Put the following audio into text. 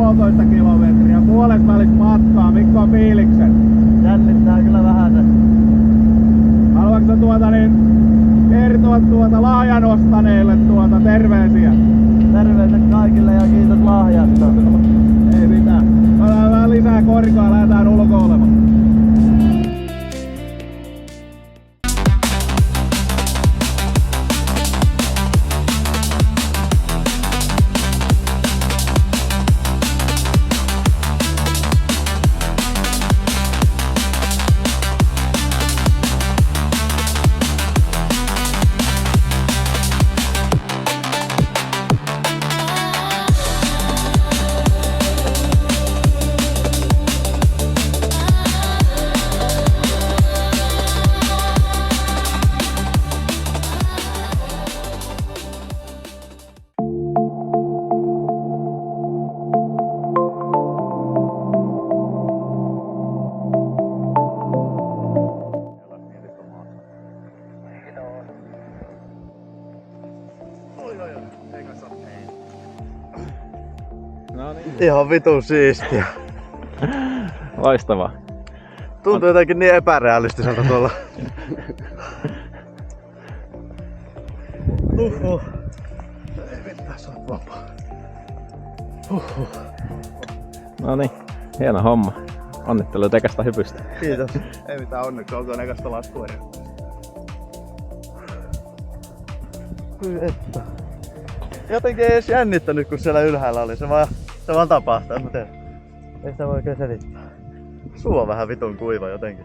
1,5 kilometriä puolet välistä matkaa. Mitkä on fiilikset? Jännittää kyllä vähän se. Haluatko kertoa lahjan ostaneille terveisiä? Terveiset kaikille ja kiitos lahjasta. Ei mitään. Otetaan vähän lisää korkoa ja lähdetään ulkoilemaan. No niin. Ihan vitun siistiä. Loistavaa. Tuntuu jotenkin niin epärealistiselta tuolla. Ei mitään, sä oot vapaa. No niin, hieno homma. Onnittelut ekasta hypystä. Kiitos. Ei mitään, onneksi olkoon ekasta laskuerää. Hyi että. Jotenkin ei edes jännittänyt kun siellä ylhäällä oli. Se vaan tapahtuu, en mä tiedä. Ei sitä voi oikein selittää. Suu on vähän vitun kuiva jotenkin.